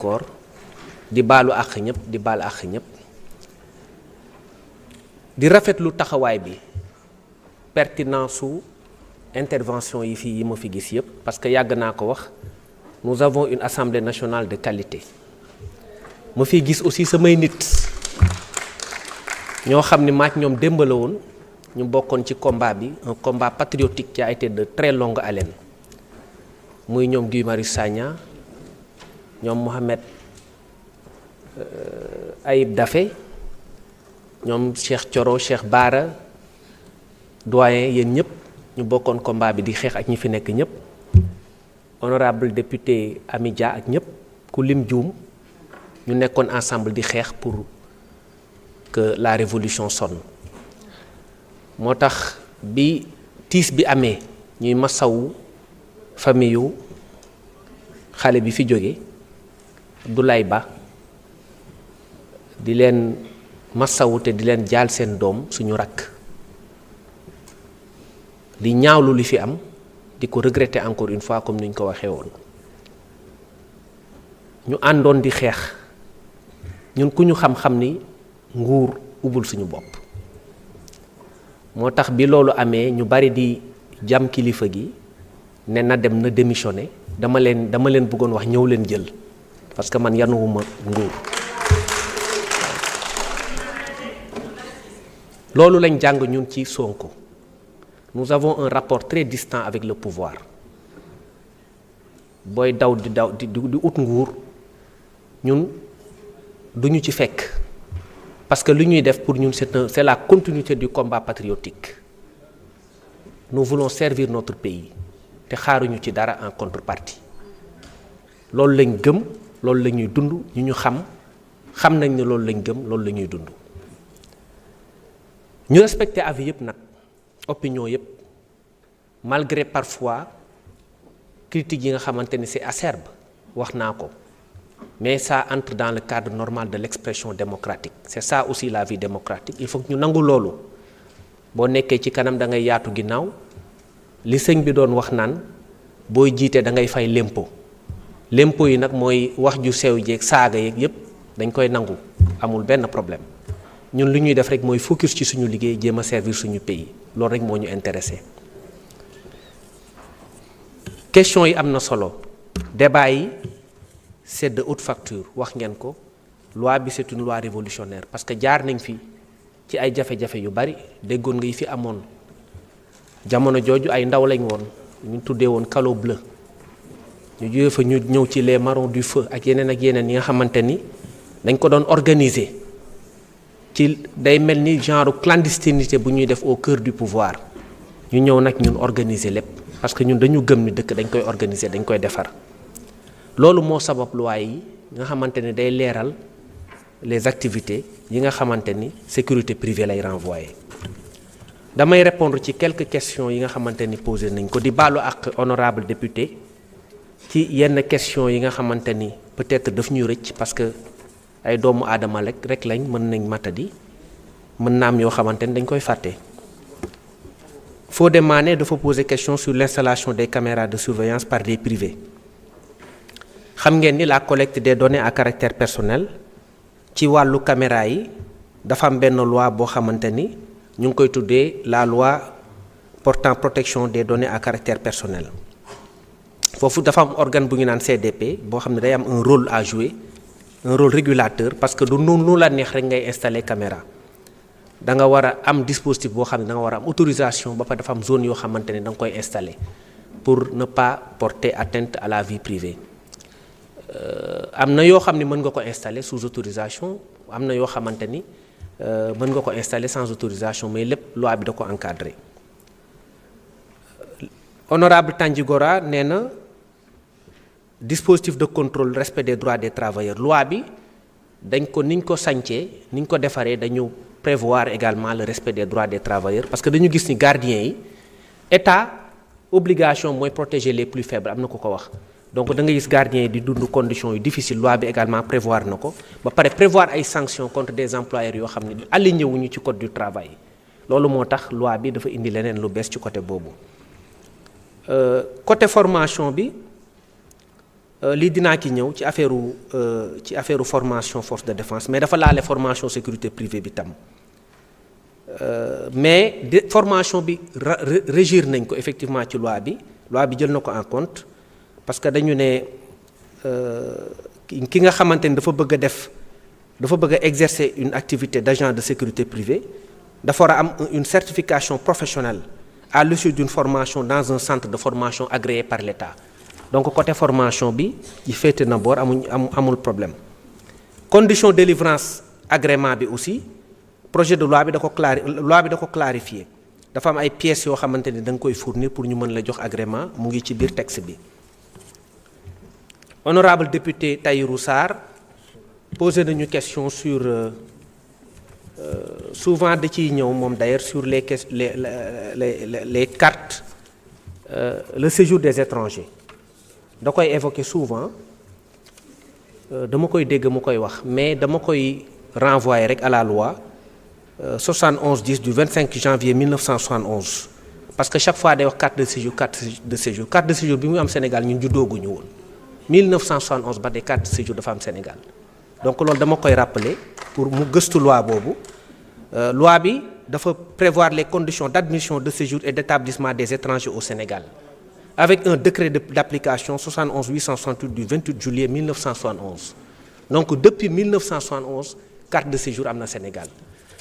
koor di baalu àq ñëpp di baal àq ñëpp di rafetlu taxawaay bi pertinence su intervention yi fii yi ma fi gis yëpp parce que yàgg naa ko wax nous avons une assemblée nationale de qualité ma fi gis aussi samay nit ñoo xam ni maak ñoom démb la woon ñu bokkoon ci combat bi un combat patriotique qui a été de très longue haleine muy ñoom Guy Marius Sagna ñoom Mohamed Ayib Daffé ñoom Cheikh Thioro Cheikh Bara doyen yéen ñëpp ñu bokkoon combat bi di xeex ak ñi fi nekk ñëpp honorable député Amy Dia ak ñëpp ku lim juum ñu nekkoon ensemble di xeex pour que la révolution sonne moo tax bi tiis bi amee ñuy masawu famille yu xale bi fi jóge Abdoulaye Ba di leen masawu te di leen jaal seen doom suñu rakk di ñaawlu li fi am di ko regretter encore une fois comme ni ñu ko waxee woon ñu àndoon di xeex ñun ku ñu xam-xam ni nguur ubul suñu bopp moo tax bi loolu amee ñu bari di jam kilifa gi ne na dem na démissionner dama leen bëggoon wax ñëw leen jël parce que man yanuwuma nguur loolu lañ jàng ñun ci Sonko nous avons un rapport très distant avec le pouvoir booy daw di ut nguur ñun duñu ci fekk parce que li ñuy def pour ñun c'est la continuité du combat patriotique nous voulons servir notre pays te xaaruñu ci dara en contrepartie loolu lañ gëm loolu la ñuy dund ñu xam nañ ne loolu lañ gëm loolu la ñuy dund ñu respecter avis yëpp nag opinion yëpp malgré parfois critiques yi nga xamante ni c'est acerbe wax naa ko mais ça entre dans le cadre normal de l'expression démocratique c'est ça aussi la vie démocratique il faut que ñu nangu loolu boo nekkee ci kanam da ngay yaatu ginnaaw li sëñ bi doon wax naan booy jiite da ngay fay lempo yi nag mooy wax ju sew jeeg saaga yeeg yëpp dañ koy nangu amul benn problème ñun li ñuy def rek mooy focus ci suñu liggéey jéem a servir suñu pays loolu rek moo ñu intéressé question yi am na solo débat yi c'est de haute facture wax ngeen ko loi bi c'est une loi révolutionnaire parce que jaar nañ fi ci ay jafe-jafe yu bari déggoon nga yi fi amoon jamono jooju ay ndaw lañ woon ñu tuddee woon calo bleu ñu jógee fa ñu ñëw ci les marrons du feu ak yeneen yi nga xamante ni dañ ko doon organiser ci day mel ni genre clandestinité bu ñuy def au cœur du pouvoir ñu ñëw nag ñun organiser lépp parce que ñun dañu gëm ni dëkk dañ koy organiser dañ koy defar loolu moo sabab loi yi nga xamante ni day leeral les activités yi nga xamante ni sécurité privée lay renvoyer damay répondre ci quelques questions yi nga xamante ni posé nañ ko di baalu ak honorable député ci yenn questions yi nga xamante ni peut-être daf ñuy rëcc parce que ay doomu aadama rek lañ mën nañ matadi mën na am yoo xamante ni dañ koy fàtte. Fodé Mané dafa poser question sur l'installation des caméras de surveillance par des privés xam ngeen ni la collecte des données à caractère personnel ci wàllu caméra yi dafa am benn loi boo xamante ni ñu ngi koy tuddee la loi portant protection des données à caractère personnel foofu dafa am organe bu ñu naan CDP boo xam ne day am un rôle à jouer un rôle régulateur parce que du nu la neex rek ngay installer caméra da nga war a am dispositif boo xam ne da nga war a am autorisation ba pare dafa am zone yoo xamante ne da nga koy installer pour ne pas porter atteinte à la vie privée am na yoo xam ne mën nga ko installer sous autorisation am na yoo xamante ni mën nga ko installer sans autorisation mais lépp loi bi da ko encadrer honorable Tandjigora nee na dispositif de contrôle respect des droits des travailleurs loi bi dañ ko niñ ko sancee niñ ko defaree dañu prévoir également le respect des droits des travailleurs parce que dañu gis ni gardiens yi état obligation mooy protéger les plus faibles am na ko ko wax donc da nga gis gardiens yi di dund conditions yu difficiles loi bi également prévoir na ko ba pare prévoir ay sanctions contre des employeurs yoo xam ne aligné wuñu ci code du travail loolu moo tax loi bi dafa indi leneen lu bees ci côté boobu côté formation bi lii dinaa ki ñëw ci affaire formation force de défense mais dafa laale formation sécurité privée bi tam mais formation bi régir nañ ko effectivement ci loi bi jël na ko en compte parce que dañu ne ki nga xamante ni dafa bëgg a exercer une activité d'agent de sécurité privée dafa war a am une certification professionnelle à l'issue d'une formation dans un centre de formation agréé par l'État. Donc côté formation bi yi féete na boor amul problème. Condition de délivrance agrément bi aussi projet de loi bi da ko clarifier dafa am ay pièces yoo xamante ni da nga koy fournir pour ñu mën la jox agrément mu ngi ci biir texte bi. Honorable député Tahirou Sarr posé nañu question sur souvent da ciy ñëw moom d'ailleurs sur les cartes le séjour des étrangers da koy évoquer souvent dama koy dégg mu koy wax mais dama koy renvoyer rek à la loi 71-10 du 25 janvier 1971 parce que chaque fois day wax carte de séjour bi mu am Sénégal ñun juddooguñu woon 1971 ba des cartes de séjour dafa am Sénégal donc loolu dama koy rappeler pour mu gëstu loi boobu loi bi dafa prévoir les conditions d'admission de séjour et d'établissement des étrangers au Sénégal avec un décret d'application 71-868 du 28 juillet 1971 donc depuis 1971 carte de séjour am na Sénégal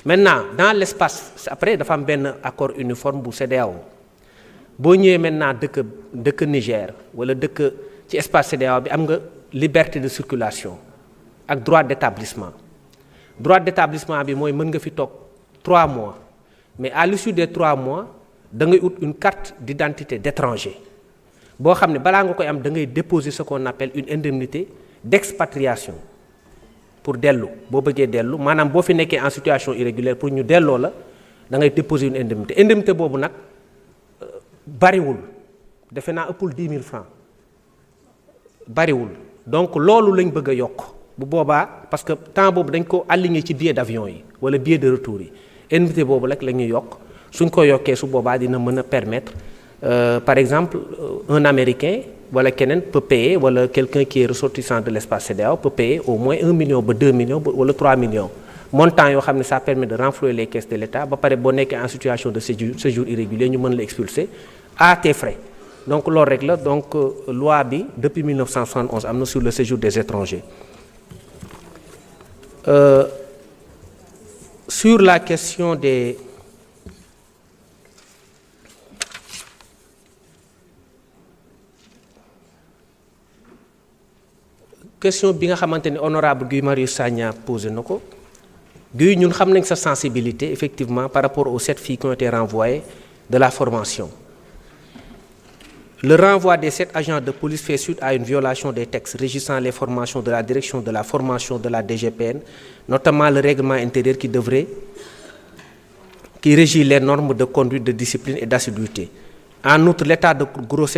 maintenant dans l'espace après dafa am benn accord uniforme bu CEDEAO boo ñëwee maintenant dëkk Niger wala dëkk ci espace CEDEAO bi am nga liberté de circulation ak droit d'établissement bi mooy mën nga fi toog 3 mois mais à l'issue des 3 mois da ngay ut une carte d'identité d'étranger boo xam ne balaa nga koy am da ngay déposer ce qu'on appelle une indemnité d'expatriation pour dellu boo bëggee dellu maanaam boo fi nekkee en situation irrégulière pour ñu delloo la da ngay déposer une indemnité boobu nag bariwul defe naa ëppul 10 000 francs bariwul donc loolu lañ bëgg a yokk bu boobaa parce que temps boobu dañ ko aligné ci billet d'avion yi wala billet de retour yi indemnité boobu rek la ñuy yokk suñ ko yokkee su boobaa dina mën a permettre par exemple un Américain wala keneen peut payer wala quelqu'un qui est ressortissant de l'espace CEDEAO peut payer au moins 1 million ba 2 millions wala 3 millions montant yoo xam ne ça permet de renflouer les caisses de l'État ba pare boo nekkee en situation de séjour irrégulier ñu mën la expulser à tes frais donc loolu rek la donc loi bi depuis 1971 am na sur le séjour des étrangers. Sur la question des question bi nga xamante ni honorable Guy Marius Sagna posé na ko Guy ñun xam nañ sa sensibilité effectivement par rapport aux 7 filles qui ont été renvoyées de la formation. Le renvoi des 7 agents de police fait suite à une violation des textes régissant les formations de la direction de la formation de la DGPN, notamment le règlement intérieur qui régit les normes de conduite, de discipline et d'assiduité. En outre, l'état de grossesse